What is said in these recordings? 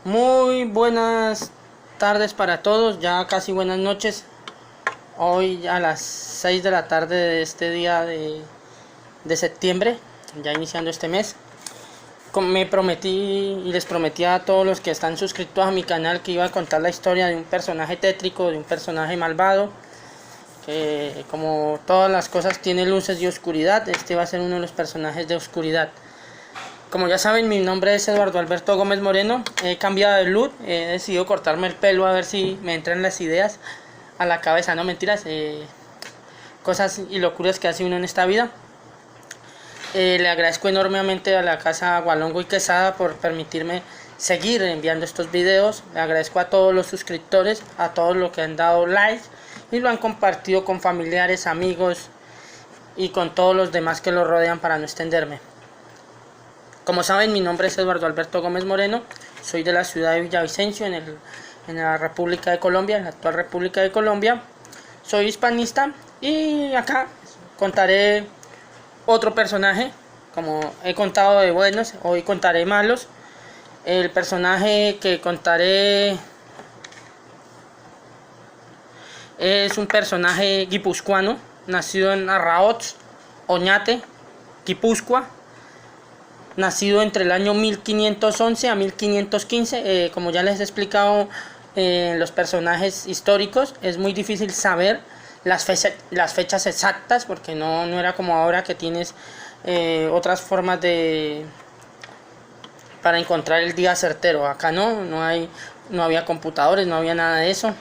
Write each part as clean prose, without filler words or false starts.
Muy buenas tardes para todos, ya casi buenas noches. Hoy a las 6 de la tarde de este día de septiembre, ya iniciando este mes. Me prometí y les prometí a todos los que están suscritos a mi canal que iba a contar la historia de un personaje tétrico, de un personaje malvado, que como todas las cosas tiene luces y oscuridad. Este va a ser uno de los personajes de oscuridad. Como ya saben, mi nombre es Eduardo Alberto Gómez Moreno. He cambiado de look, he decidido cortarme el pelo a ver si me entran las ideas a la cabeza. No, mentiras, cosas y locuras que hace uno en esta vida. Le agradezco enormemente a la casa Gualongo y Quesada por permitirme seguir enviando estos videos. Le agradezco a todos los suscriptores, a todos los que han dado like y lo han compartido con familiares, amigos y con todos los demás que lo rodean, para no extenderme. Como saben, mi nombre es Eduardo Alberto Gómez Moreno, soy de la ciudad de Villavicencio, en la República de Colombia, en la actual República de Colombia. Soy hispanista y acá contaré otro personaje. Como he contado de buenos, hoy contaré malos. El personaje que contaré es un personaje guipuzcoano, nacido en Arraots, Oñate, Guipúzcoa. Nacido entre el año 1511 a 1515, como ya les he explicado en los personajes históricos, es muy difícil saber las fechas exactas, porque no era como ahora que tienes otras formas para encontrar el día certero. Acá no había computadores, no había nada de eso,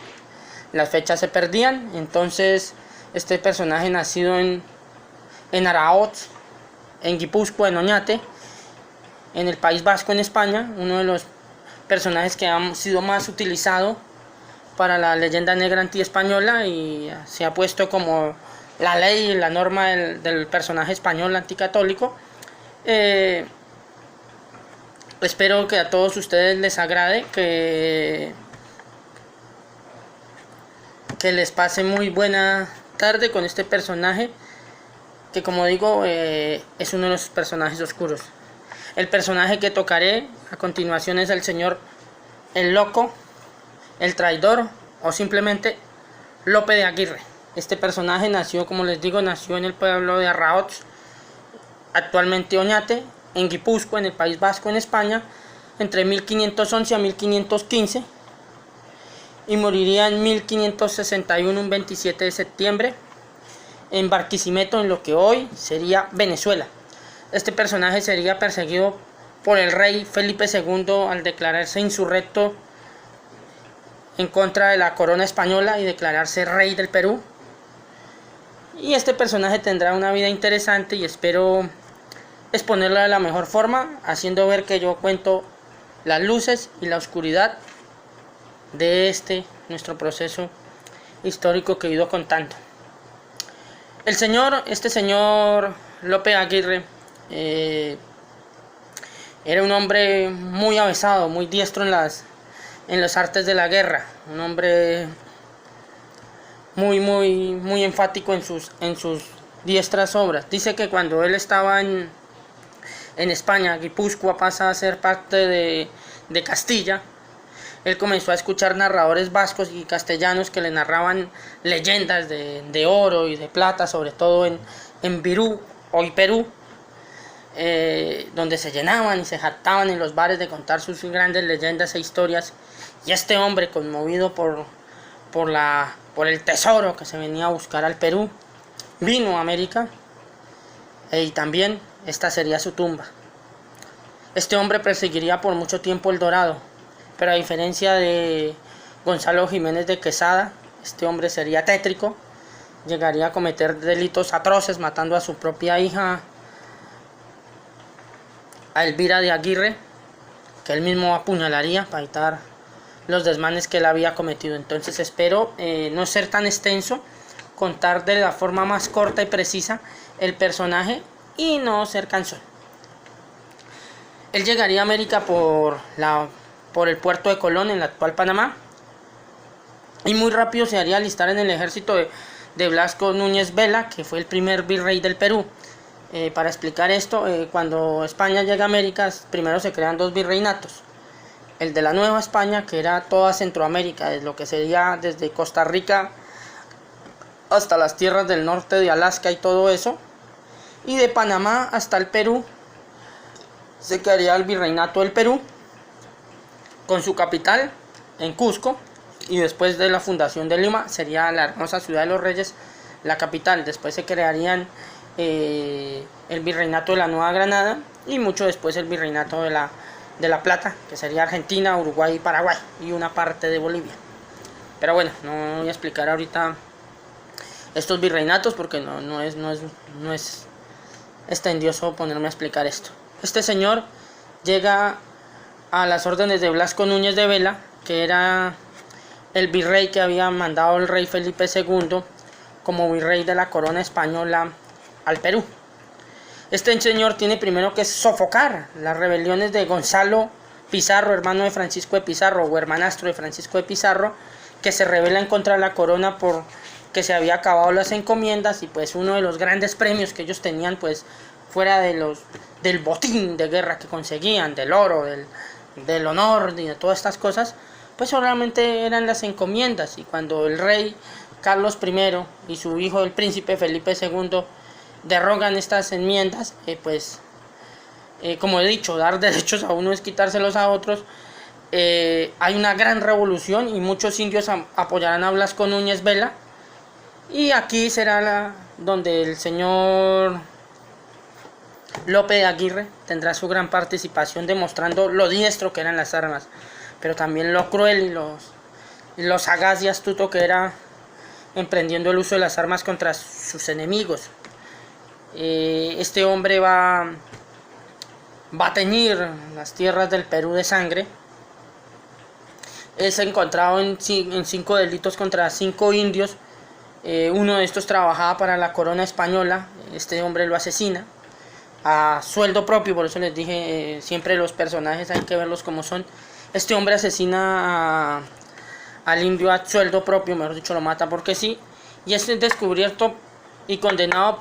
las fechas se perdían. Entonces este personaje, nacido en Araoz, en Guipúzcoa, en Oñate, en el País Vasco, en España, uno de los personajes que han sido más utilizado para la leyenda negra antiespañola, y se ha puesto como la ley y la norma del personaje español anticatólico. Espero que a todos ustedes les agrade, que les pase muy buena tarde con este personaje, que, como digo, es uno de los personajes oscuros. El personaje que tocaré a continuación es el señor El Loco, el Traidor, o simplemente Lope de Aguirre. Este personaje nació, como les digo, nació en el pueblo de Arraots, actualmente Oñate, en Guipúzcoa, en el País Vasco, en España, entre 1511 a 1515, y moriría en 1561, un 27 de septiembre, en Barquisimeto, en lo que hoy sería Venezuela. Este personaje sería perseguido por el rey Felipe II al declararse insurrecto en contra de la corona española y declararse rey del Perú. Y este personaje tendrá una vida interesante, y espero exponerla de la mejor forma, haciendo ver que yo cuento las luces y la oscuridad de nuestro proceso histórico que he ido contando. Este señor Lope Aguirre era un hombre muy avesado, muy diestro en las artes de la guerra, un hombre muy enfático en sus diestras obras. Dice que cuando él estaba en España, Guipúzcoa pasa a ser parte de Castilla. Él comenzó a escuchar narradores vascos y castellanos que le narraban leyendas de oro y de plata, sobre todo en Virú, hoy Perú, donde se llenaban y se jactaban en los bares de contar sus grandes leyendas e historias. Y este hombre, conmovido por el tesoro que se venía a buscar al Perú, vino a América, y también esta sería su tumba. Este hombre perseguiría por mucho tiempo El Dorado, pero a diferencia de Gonzalo Jiménez de Quesada, este hombre sería tétrico, llegaría a cometer delitos atroces, matando a su propia hija, a Elvira de Aguirre, que él mismo apuñalaría para evitar los desmanes que él había cometido. Entonces espero no ser tan extenso, contar de la forma más corta y precisa el personaje y no ser cansón. Él llegaría a América por el puerto de Colón, en la actual Panamá, y muy rápido se haría alistar en el ejército de Blasco Núñez Vela, que fue el primer virrey del Perú. Para explicar esto, cuando España llega a América, primero se crean dos virreinatos. el de la Nueva España, que era toda Centroamérica, desde lo que sería desde Costa Rica hasta las tierras del norte de Alaska y todo eso, y de Panamá hasta el Perú se quedaría el Virreinato del Perú, con su capital en Cusco, y después de la fundación de Lima sería la hermosa ciudad de los Reyes la capital. Después se crearían el Virreinato de la Nueva Granada y mucho después el Virreinato de la Plata, que sería Argentina, Uruguay y Paraguay, y una parte de Bolivia. Pero bueno, no voy a explicar ahorita estos virreinatos porque no es extendioso ponerme a explicar esto. Este señor llega a las órdenes de Blasco Núñez de Vela, que era el virrey que había mandado el rey Felipe II como virrey de la corona española al Perú. Este señor tiene primero que sofocar las rebeliones de Gonzalo Pizarro, hermano de Francisco de Pizarro o hermanastro de Francisco de Pizarro, que se rebelan contra la corona por que se había acabado las encomiendas, y pues uno de los grandes premios que ellos tenían, pues fuera del botín de guerra que conseguían, del oro, del honor y de todas estas cosas, pues solamente eran las encomiendas. Y cuando el rey Carlos I y su hijo el príncipe Felipe II derrogan estas enmiendas, como he dicho, dar derechos a uno es quitárselos a otros. Hay una gran revolución y muchos indios apoyarán a Blasco Núñez Vela, y aquí será donde el señor Lope de Aguirre tendrá su gran participación, demostrando lo diestro que eran las armas, pero también lo cruel y lo sagaz y astuto que era emprendiendo el uso de las armas contra sus enemigos. Este hombre va a teñir las tierras del Perú de sangre. Es encontrado en 5 delitos contra 5 indios. Uno de estos trabajaba para la corona española. Este hombre lo asesina a sueldo propio, por eso les dije, siempre los personajes hay que verlos como son. Este hombre asesina al indio a sueldo propio, mejor dicho, lo mata porque sí, y es descubierto y condenado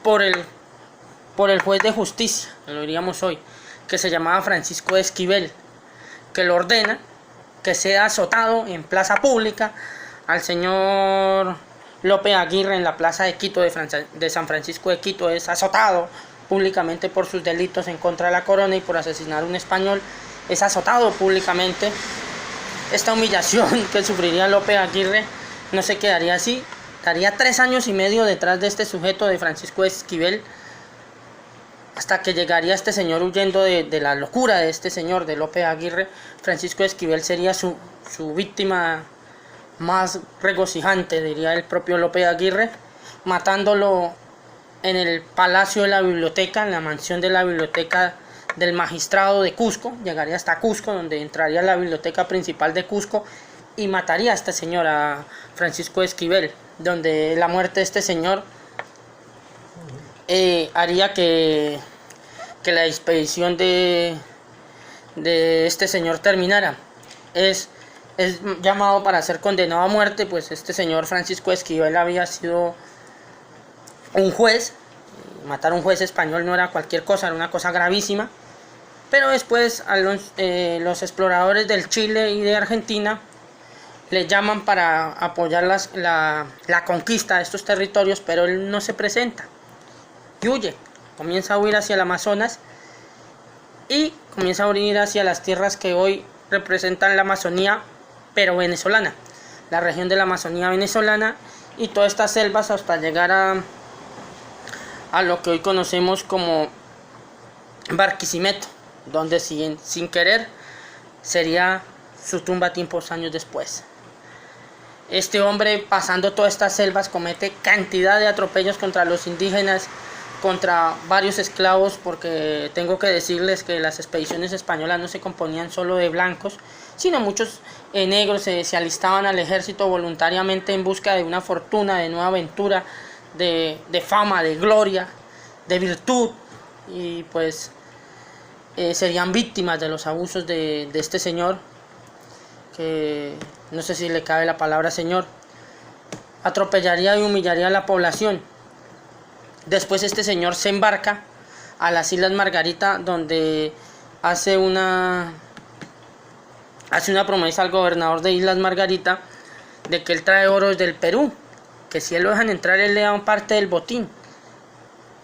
por el juez de justicia, lo diríamos hoy, que se llamaba Francisco de Esquivel, que lo ordena que sea azotado en plaza pública al señor Lope Aguirre en la plaza de Quito, de San Francisco de Quito. Es azotado públicamente por sus delitos en contra de la corona y por asesinar a un español. Es azotado públicamente. Esta humillación que sufriría Lope Aguirre no se quedaría así. Daría 3 años y medio detrás de este sujeto de Francisco de Esquivel, hasta que llegaría este señor huyendo de la locura de este señor, de Lope Aguirre. Francisco de Esquivel sería su víctima más regocijante, diría el propio Lope Aguirre, matándolo en el palacio de la biblioteca, en la mansión de la biblioteca del magistrado de Cusco. Llegaría hasta Cusco, donde entraría a la biblioteca principal de Cusco y mataría a este señor, a Francisco de Esquivel, donde la muerte de este señor haría que la expedición de este señor terminara. Es llamado para ser condenado a muerte, pues este señor Francisco de Esquivel había sido un juez. Matar a un juez español no era cualquier cosa, era una cosa gravísima. Pero después a los exploradores del Chile y de Argentina le llaman para apoyar la conquista de estos territorios, pero él no se presenta y huye. Comienza a huir hacia el Amazonas y comienza a huir hacia las tierras que hoy representan la Amazonía, pero venezolana, la región de la Amazonía venezolana, y todas estas selvas hasta llegar a lo que hoy conocemos como Barquisimeto, donde sin querer sería su tumba tiempos años después. Este hombre, pasando todas estas selvas, comete cantidad de atropellos contra los indígenas, contra varios esclavos, porque tengo que decirles que las expediciones españolas no se componían solo de blancos, sino muchos negros se alistaban al ejército voluntariamente en busca de una fortuna, de nueva aventura, de fama, de gloria, de virtud, y pues serían víctimas de los abusos de este señor, que no sé si le cabe la palabra señor. Atropellaría y humillaría a la población. Después este señor se embarca a las Islas Margarita, donde hace una hace una promesa al gobernador de Islas Margarita de que él trae oro desde el Perú, que si él lo dejan entrar él le da parte del botín,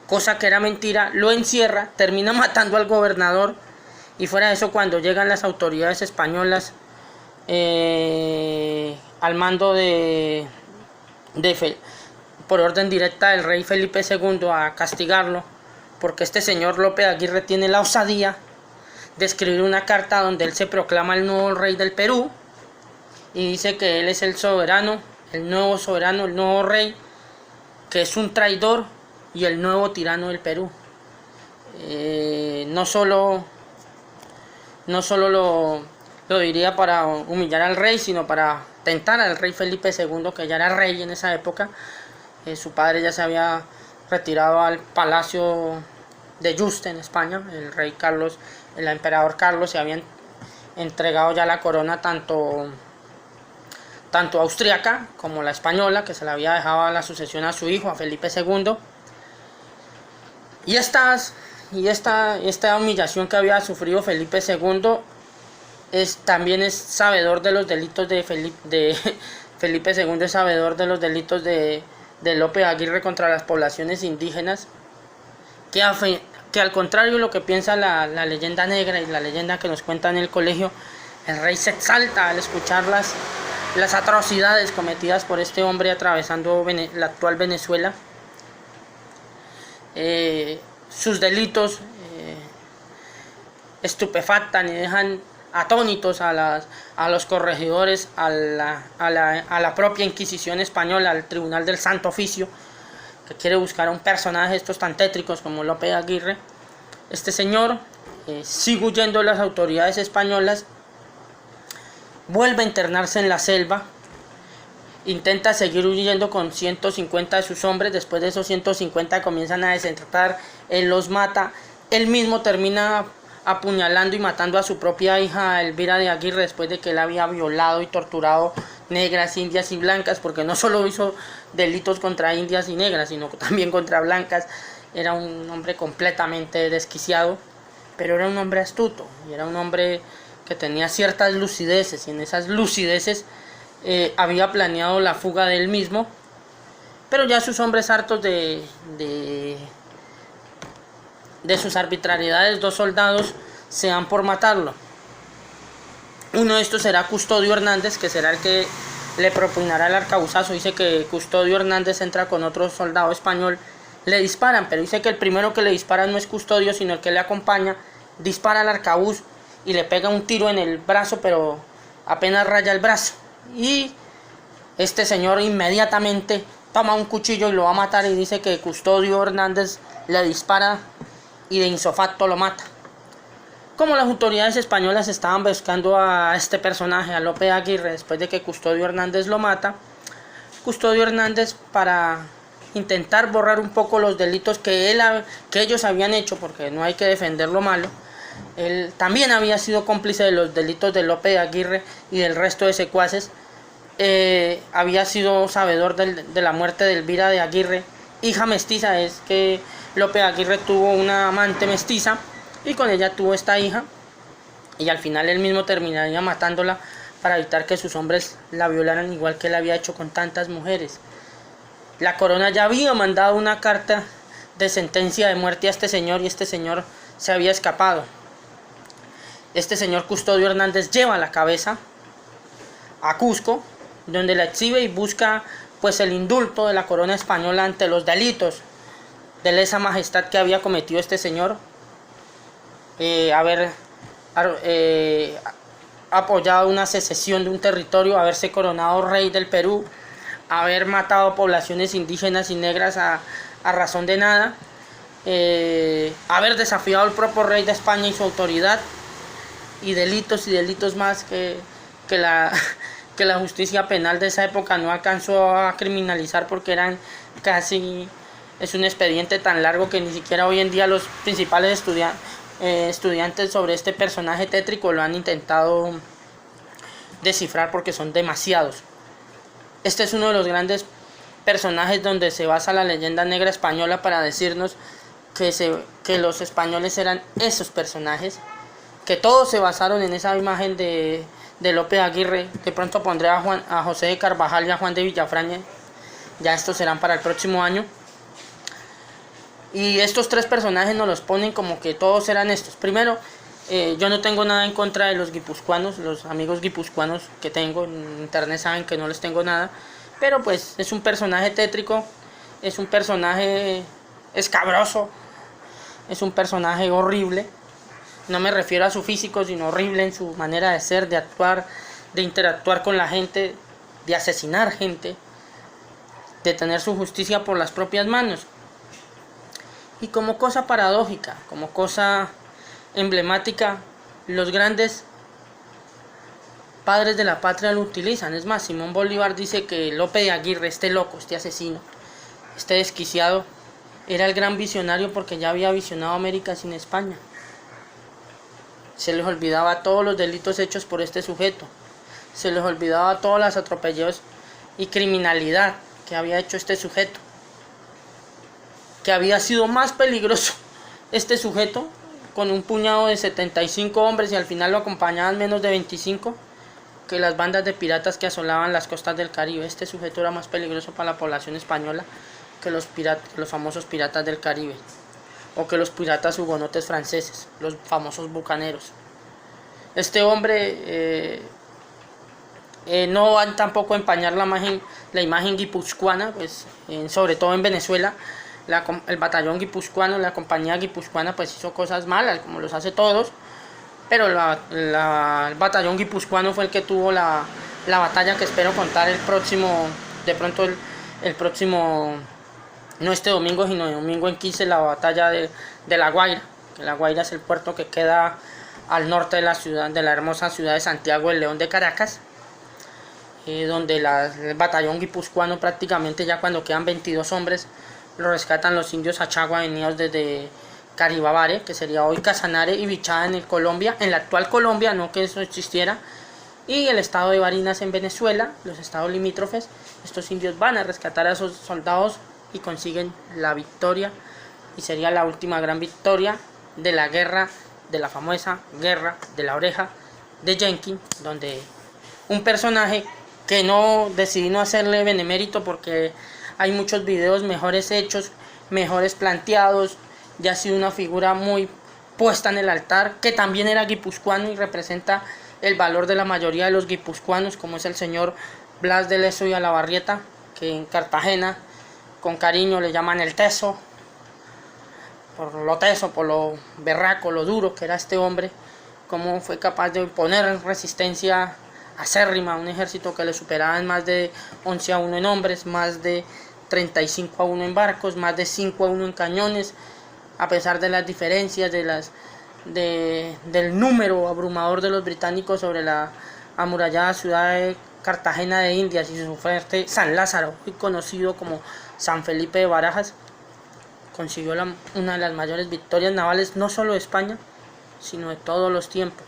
cosa que era mentira. Lo encierra, termina matando al gobernador, y fuera de eso, cuando llegan las autoridades españolas al mando por orden directa del rey Felipe II a castigarlo, porque este señor Lope de Aguirre tiene la osadía de escribir una carta donde él se proclama el nuevo rey del Perú y dice que él es el soberano, el nuevo rey, que es un traidor y el nuevo tirano del Perú. No solo lo diría para humillar al rey, sino para tentar al rey Felipe II, que ya era rey en esa época. Su padre ya se había retirado al palacio de Yuste en España. El emperador Carlos se había entregado ya la corona tanto austriaca como la española, que se la había dejado a la sucesión a su hijo, a Felipe II. Y esta humillación que había sufrido Felipe II también es sabedor de los delitos de Felipe II, es sabedor de los delitos de Lope de Aguirre contra las poblaciones indígenas, que al contrario de lo que piensa la leyenda negra y la leyenda que nos cuenta en el colegio, el rey se exalta al escuchar las atrocidades cometidas por este hombre atravesando la actual Venezuela. Sus delitos estupefactan y dejan atónitos a los corregidores, a la propia Inquisición española, al Tribunal del Santo Oficio, que quiere buscar a un personaje estos tan tétricos como Lope de Aguirre. Este señor sigue huyendo de las autoridades españolas, vuelve a internarse en la selva, intenta seguir huyendo con 150 de sus hombres. Después de esos 150 comienzan a desertar, él los mata, él mismo termina apuñalando y matando a su propia hija Elvira de Aguirre, después de que él había violado y torturado negras, indias y blancas, porque no solo hizo delitos contra indias y negras, sino también contra blancas. Era un hombre completamente desquiciado, pero era un hombre astuto, y era un hombre que tenía ciertas lucideces, y en esas lucideces había planeado la fuga de él mismo, pero ya sus hombres, hartos de sus arbitrariedades, 2 soldados se dan por matarlo. Uno de estos será Custodio Hernández, que será el que le propinará el arcabuzazo. Dice que Custodio Hernández entra con otro soldado español, le disparan, pero dice que el primero que le dispara no es Custodio, sino el que le acompaña. Dispara al arcabuz y le pega un tiro en el brazo, pero apenas raya el brazo, y este señor inmediatamente toma un cuchillo y lo va a matar, y dice que Custodio Hernández le dispara y de insofacto lo mata. Como las autoridades españolas estaban buscando a este personaje, a Lope de Aguirre, después de que Custodio Hernández lo mata, Custodio Hernández, para intentar borrar un poco los delitos que ellos habían hecho, porque no hay que defender lo malo, él también había sido cómplice de los delitos de Lope de Aguirre y del resto de secuaces. Había sido sabedor de la muerte de Elvira de Aguirre, hija mestiza. Es que Lope de Aguirre tuvo una amante mestiza y con ella tuvo esta hija, y al final él mismo terminaría matándola para evitar que sus hombres la violaran, igual que él había hecho con tantas mujeres. La corona ya había mandado una carta de sentencia de muerte a este señor, y este señor se había escapado. Este señor Custodio Hernández lleva la cabeza a Cusco, donde la exhibe y busca pues el indulto de la corona española ante los delitos de lesa majestad que había cometido este señor, haber apoyado una secesión de un territorio, haberse coronado rey del Perú, haber matado poblaciones indígenas y negras a razón de nada, haber desafiado al propio rey de España y su autoridad, y delitos más que la justicia penal de esa época no alcanzó a criminalizar, porque eran casi, es un expediente tan largo que ni siquiera hoy en día los principales estudiantes sobre este personaje tétrico lo han intentado descifrar, porque son demasiados. Este es uno de los grandes personajes donde se basa la leyenda negra española para decirnos que los españoles eran esos personajes, que todos se basaron en esa imagen de de Lope de Aguirre. De pronto pondré a José de Carvajal y a Juan de Villafraña. Ya estos serán para el próximo año. Y estos tres personajes nos los ponen como que todos eran estos. Primero, yo no tengo nada en contra de los guipuzcoanos. Los amigos guipuzcoanos que tengo en internet saben que no les tengo nada. Pero pues es un personaje tétrico. Es un personaje escabroso. Es un personaje horrible. No me refiero a su físico, sino horrible en su manera de ser, de actuar, de interactuar con la gente, de asesinar gente, de tener su justicia por las propias manos. Y como cosa paradójica, como cosa emblemática, los grandes padres de la patria lo utilizan. Es más, Simón Bolívar dice que Lope de Aguirre, este loco, este asesino, este desquiciado, era el gran visionario porque ya había visionado América sin España. Se les olvidaba todos los delitos hechos por este sujeto. Se les olvidaba todos los atropellos y criminalidad que había hecho este sujeto. Que había sido más peligroso este sujeto con un puñado de 75 hombres y al final lo acompañaban menos de 25 que las bandas de piratas que asolaban las costas del Caribe. Este sujeto era más peligroso para la población española que los famosos piratas del Caribe. O que los piratas hugonotes franceses, los famosos bucaneros. Este hombre no va tampoco a empañar la imagen guipuzcoana, pues, sobre todo en Venezuela. El batallón guipuzcoano, la compañía guipuzcoana, pues hizo cosas malas, como los hace todos. Pero el batallón guipuzcoano fue el que tuvo la batalla que espero contar el próximo, de pronto el próximo... No este domingo, sino el domingo en 15, la batalla de La Guaira. Que La Guaira es el puerto que queda al norte de la ciudad, de la hermosa ciudad de Santiago del León de Caracas. Donde el batallón guipuzcoano prácticamente ya cuando quedan 22 hombres, lo rescatan los indios Achagua venidos desde Caribabare, que sería hoy Casanare y Bichada en Colombia, en la actual Colombia, no que eso existiera. Y el estado de Barinas en Venezuela, los estados limítrofes. Estos indios van a rescatar a esos soldados y consiguen la victoria, y sería la última gran victoria de la guerra, de la famosa guerra de la oreja de Jenkins, donde un personaje que decidí no hacerle benemérito porque hay muchos videos mejores hechos, mejores planteados, ya ha sido una figura muy puesta en el altar, que también era guipuzcoano y representa el valor de la mayoría de los guipuzcoanos, como es el señor Blas de Lezo y Olavarrieta, que en Cartagena con cariño le llaman el teso, por lo berraco, lo duro que era este hombre, cómo fue capaz de poner resistencia acérrima a un ejército que le superaba en más de 11-1 en hombres, más de 35-1 en barcos, más de 5-1 en cañones, a pesar de las diferencias del número abrumador de los británicos sobre la amurallada ciudad de Cartagena de Indias y su fuerte San Lázaro, hoy conocido como San Felipe de Barajas. Consiguió una de las mayores victorias navales no solo de España, sino de todos los tiempos.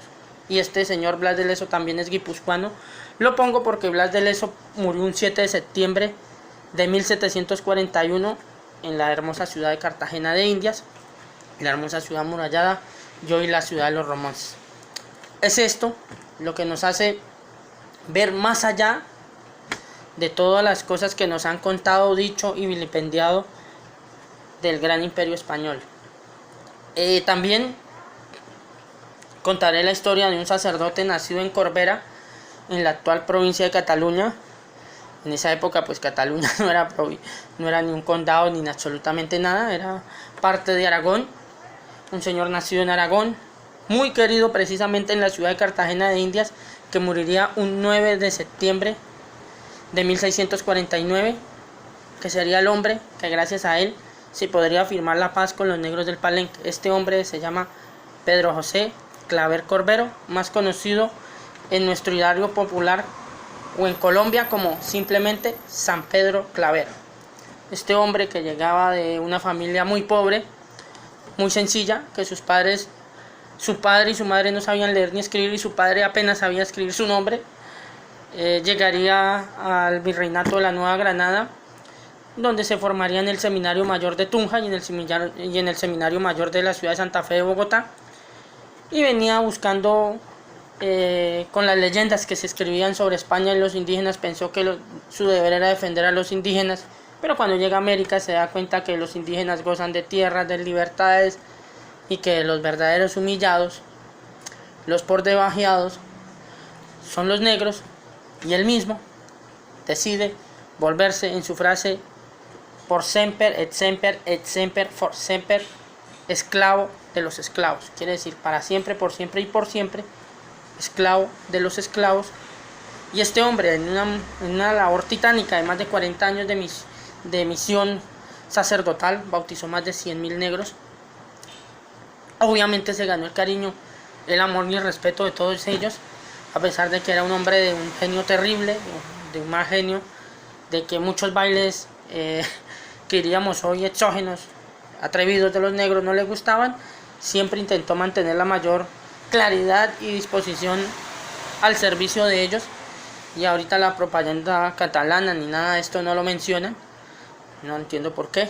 Y este señor Blas de Lezo también es guipuzcoano. Lo pongo porque Blas de Lezo murió un 7 de septiembre de 1741 en la hermosa ciudad de Cartagena de Indias, la hermosa ciudad amurallada, y hoy la ciudad de los romances. Es esto lo que nos hace ver más allá de todas las cosas que nos han contado, dicho y vilipendiado del gran imperio español. También contaré la historia de un sacerdote nacido en Corbera, en la actual provincia de Cataluña. En esa época pues Cataluña no era ni un condado ni absolutamente nada, era parte de Aragón. Un señor nacido en Aragón, muy querido precisamente en la ciudad de Cartagena de Indias, que moriría un 9 de septiembre de 1649, que sería el hombre que gracias a él se podría firmar la paz con los negros del Palenque. Este hombre se llama Pedro José Claver Corbero, más conocido en nuestro ideario popular o en Colombia como simplemente San Pedro Claver. Este hombre que llegaba de una familia muy pobre, muy sencilla, que su padre y su madre no sabían leer ni escribir y su padre apenas sabía escribir su nombre, llegaría al virreinato de la Nueva Granada, donde se formaría en el Seminario Mayor de Tunja y en el Seminario Mayor de la ciudad de Santa Fe de Bogotá, y venía buscando con las leyendas que se escribían sobre España y los indígenas, pensó que su deber era defender a los indígenas, pero cuando llega a América se da cuenta que los indígenas gozan de tierras, de libertades, y que los verdaderos humillados, los por debajeados, son los negros, y él mismo decide volverse en su frase por semper et semper et semper for semper, esclavo de los esclavos, quiere decir para siempre, por siempre y por siempre, esclavo de los esclavos. Y este hombre, en una labor titánica de más de 40 años de misión sacerdotal, bautizó más de 100.000 negros. Obviamente se ganó el cariño, el amor y el respeto de todos ellos, a pesar de que era un hombre de un genio terrible, de un mal genio, de que muchos bailes que diríamos hoy exógenos, atrevidos de los negros no le gustaban. Siempre intentó mantener la mayor claridad y disposición al servicio de ellos, y ahorita la propaganda catalana ni nada de esto no lo menciona, no entiendo por qué.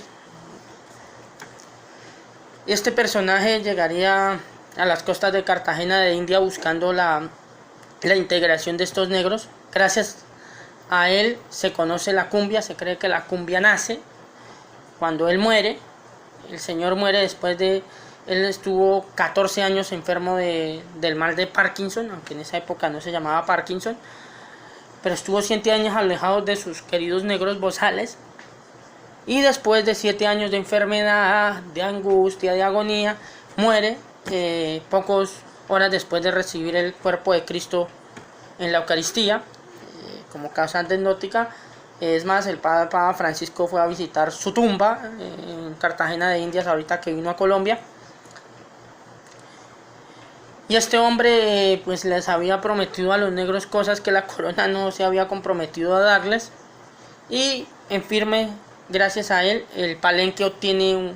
Este personaje llegaría a las costas de Cartagena de India buscando la integración de estos negros. Gracias a él se conoce la cumbia, se cree que la cumbia nace cuando él muere. El señor muere después de... Él estuvo 14 años enfermo del mal de Parkinson, aunque en esa época no se llamaba Parkinson, pero estuvo 7 años alejado de sus queridos negros bozales, y después de 7 años de enfermedad, de angustia, de agonía, muere pocas horas después de recibir el cuerpo de Cristo en la Eucaristía, como causa anecdótica. Es más, el Papa Francisco fue a visitar su tumba en Cartagena de Indias ahorita que vino a Colombia. Y este hombre pues les había prometido a los negros cosas que la corona no se había comprometido a darles. Y en firme, gracias a él, el Palenque obtiene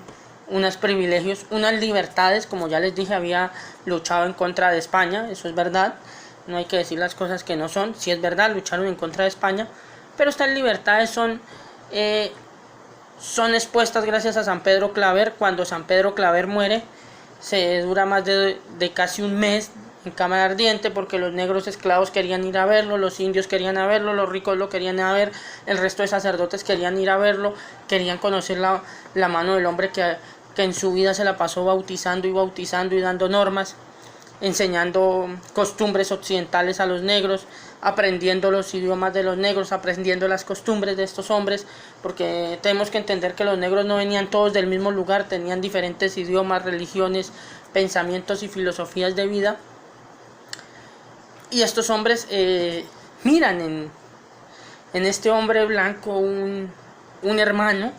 unos privilegios, unas libertades. Como ya les dije, había luchado en contra de España, eso es verdad. No hay que decir las cosas que no son. Si es verdad, lucharon en contra de España. Pero estas libertades son expuestas gracias a San Pedro Claver. Cuando San Pedro Claver muere, se dura más de casi un mes en cámara ardiente, porque los negros esclavos querían ir a verlo, los indios querían ir a verlo, los ricos lo querían ir a ver, el resto de sacerdotes querían ir a verlo, querían conocer la mano del hombre que en su vida se la pasó bautizando y dando normas, enseñando costumbres occidentales a los negros, aprendiendo los idiomas de los negros, aprendiendo las costumbres de estos hombres, porque tenemos que entender que los negros no venían todos del mismo lugar, tenían diferentes idiomas, religiones, pensamientos y filosofías de vida. Y estos hombres miran en este hombre blanco un hermano.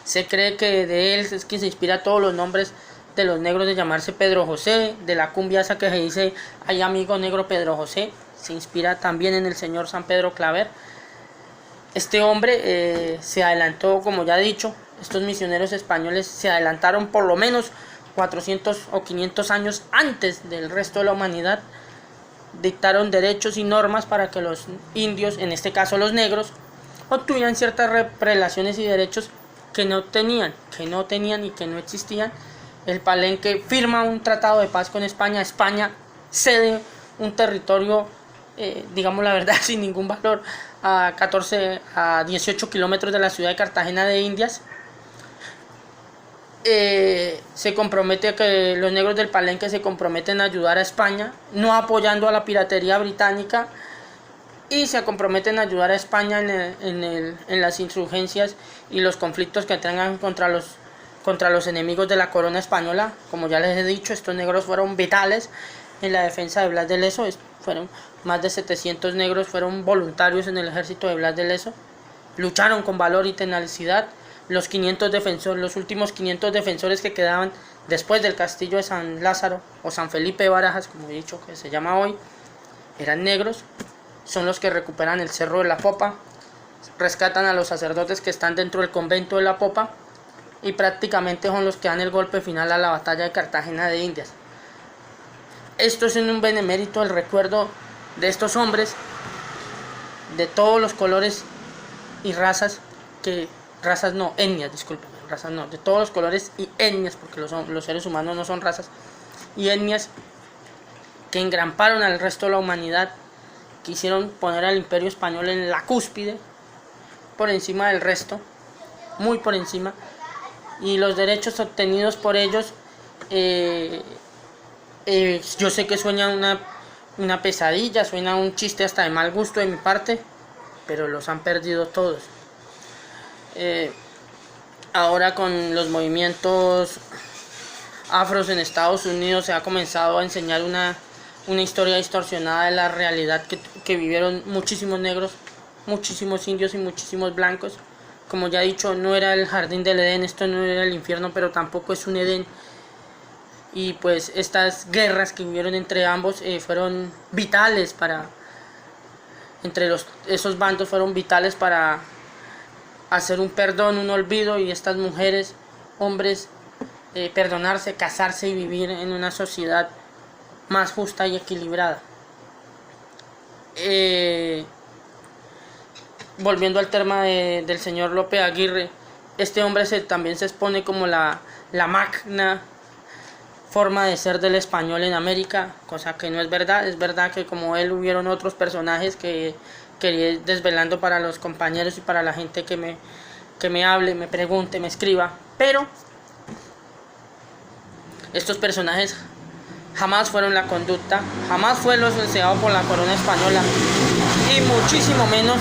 Se cree que de él es que se inspira todos los nombres de los negros, de llamarse Pedro José, de la cumbia esa que se dice "ay amigo negro Pedro José", se inspira también en el señor San Pedro Claver. Este hombre se adelantó, como ya he dicho, estos misioneros españoles se adelantaron por lo menos 400 o 500 años antes del resto de la humanidad. Dictaron derechos y normas para que los indios, en este caso los negros, obtuvieran ciertas prelaciones y derechos que no tenían y que no existían. El Palenque firma un tratado de paz con España. España cede un territorio, digamos la verdad, sin ningún valor, a 18 kilómetros de la ciudad de Cartagena de Indias. Se compromete a que los negros del Palenque se comprometen a ayudar a España, no apoyando a la piratería británica, y se comprometen a ayudar a España en las insurgencias y los conflictos que tengan contra los enemigos de la corona española. Como ya les he dicho, estos negros fueron vitales en la defensa de Blas de Lezo. Fueron más de 700 negros, fueron voluntarios en el ejército de Blas de Lezo, lucharon con valor y tenacidad. Los últimos 500 defensores que quedaban después del castillo de San Lázaro o San Felipe de Barajas, como he dicho que se llama hoy, eran negros. Son los que recuperan el Cerro de la Popa, rescatan a los sacerdotes que están dentro del convento de la Popa, y prácticamente son los que dan el golpe final a la batalla de Cartagena de Indias. Esto es en un benemérito el recuerdo de estos hombres de todos los colores y razas, de todos los colores y etnias, porque los seres humanos no son razas y etnias, que engramparon al resto de la humanidad, quisieron poner al Imperio Español en la cúspide, por encima del resto, muy por encima, y los derechos obtenidos por ellos, yo sé que suena una pesadilla, suena un chiste hasta de mal gusto de mi parte, pero los han perdido todos. Ahora con los movimientos afros en Estados Unidos se ha comenzado a enseñar una historia distorsionada de la realidad que vivieron muchísimos negros, muchísimos indios y muchísimos blancos. Como ya he dicho, no era el jardín del Edén, esto no era el infierno, pero tampoco es un Edén. Y pues estas guerras que vivieron entre ambos fueron vitales esos bandos fueron vitales para hacer un perdón, un olvido, y estas mujeres, hombres, perdonarse, casarse y vivir en una sociedad más justa y equilibrada. Volviendo al tema del señor López Aguirre, este hombre también se expone como la magna forma de ser del español en América, cosa que no es verdad. Es verdad que como él hubieron otros personajes que ir desvelando para los compañeros y para la gente que me hable, me pregunte, me escriba, pero estos personajes jamás fueron la conducta, jamás fue lo deseado por la corona española, y muchísimo menos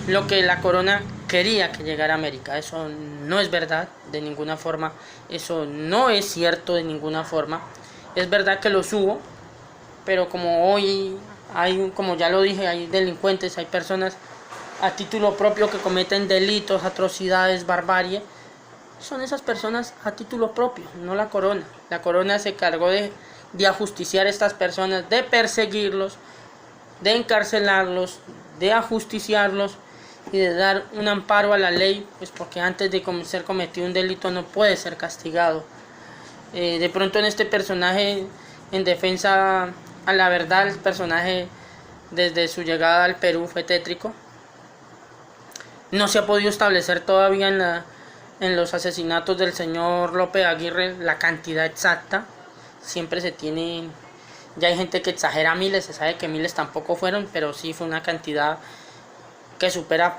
lo que la corona quería que llegara a América. Eso no es verdad de ninguna forma, eso no es cierto de ninguna forma. Es verdad que los hubo, pero como hoy como ya lo dije, hay delincuentes, hay personas a título propio que cometen delitos, atrocidades, barbarie. Son esas personas a título propio, no la corona. La corona se cargó de ajusticiar a estas personas, de perseguirlos, de encarcelarlos, de ajusticiarlos y de dar un amparo a la ley, pues porque antes de ser cometido un delito no puede ser castigado. De pronto en este personaje, en defensa a la verdad, el personaje desde su llegada al Perú fue tétrico. No se ha podido establecer todavía en los asesinatos del señor López Aguirre la cantidad exacta. Siempre se tiene, ya hay gente que exagera miles, se sabe que miles tampoco fueron, pero sí fue una cantidad que supera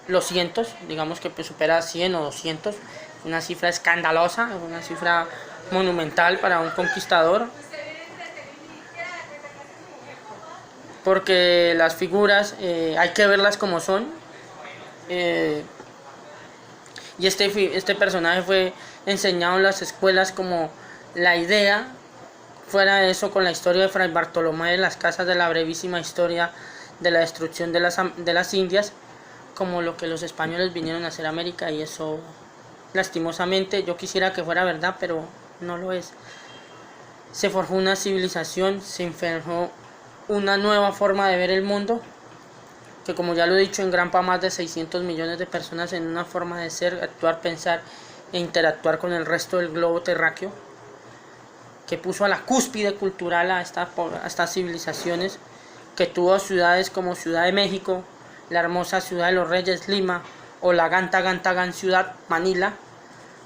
los cientos, digamos que supera 100 o 200, una cifra escandalosa, una cifra monumental para un conquistador, porque las figuras hay que verlas como son, y este personaje fue enseñado en las escuelas como la idea. Fuera de eso, con la historia de Fray Bartolomé de las Casas, de la brevísima historia de la destrucción de las Indias, como lo que los españoles vinieron a hacer a América, y eso lastimosamente yo quisiera que fuera verdad, pero no lo es. Se forjó una civilización, se forjó una nueva forma de ver el mundo, que como ya lo he dicho, engrampa más de 600 millones de personas en una forma de ser, actuar, pensar e interactuar con el resto del globo terráqueo, que puso a la cúspide cultural a estas civilizaciones, que tuvo ciudades como Ciudad de México, la hermosa Ciudad de los Reyes, Lima, o la Ganta ciudad, Manila,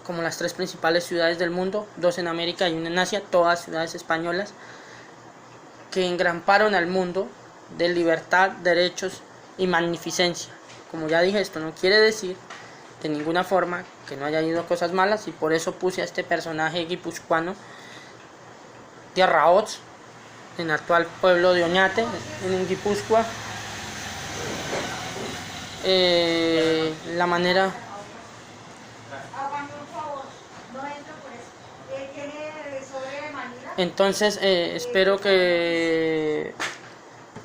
como las tres principales ciudades del mundo, 2 en América y 1 en Asia, todas ciudades españolas, que engramparon al mundo de libertad, derechos y magnificencia. Como ya dije, esto no quiere decir de ninguna forma que no haya habido cosas malas, y por eso puse a este personaje guipuzcoano de Arraots, en el actual pueblo de Oñate, en Guipúzcoa. La manera entonces espero que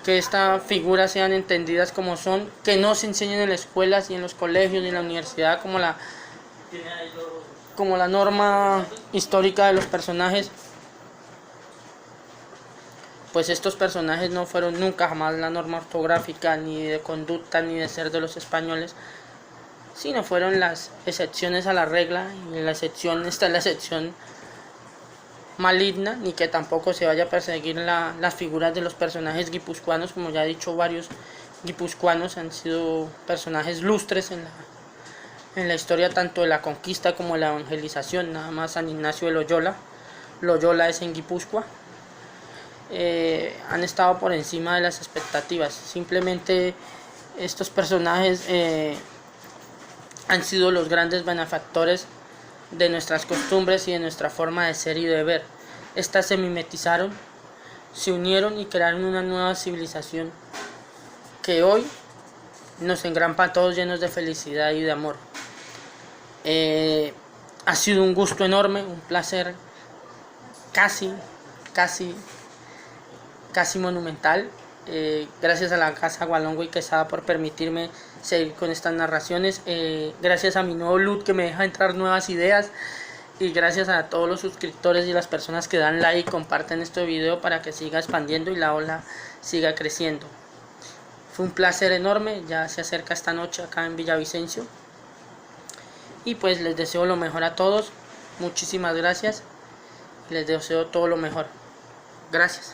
estas figuras sean entendidas como son, que no se enseñen en las escuelas y en los colegios y en la universidad como la norma histórica de los personajes, pues estos personajes no fueron nunca jamás la norma ortográfica, ni de conducta, ni de ser de los españoles, sino fueron las excepciones a la regla, y esta es la excepción maligna, ni que tampoco se vaya a perseguir las figuras de los personajes guipuzcoanos. Como ya he dicho, varios guipuzcoanos han sido personajes lustres en la historia, tanto de la conquista como de la evangelización. Nada más San Ignacio de Loyola es en Guipúzcoa. han estado por encima de las expectativas. Simplemente estos personajes han sido los grandes benefactores de nuestras costumbres y de nuestra forma de ser y de ver. Estas se mimetizaron, se unieron y crearon una nueva civilización que hoy nos engrampa a todos llenos de felicidad y de amor. Ha sido un gusto enorme, un placer casi monumental. Gracias a la Casa Gualongo y Quesada por permitirme seguir con estas narraciones. Gracias a mi nuevo loot que me deja entrar nuevas ideas. Y gracias a todos los suscriptores y las personas que dan like y comparten este video para que siga expandiendo y la ola siga creciendo. Fue un placer enorme. Ya se acerca esta noche acá en Villavicencio. Y pues les deseo lo mejor a todos. Muchísimas gracias. Les deseo todo lo mejor. Gracias.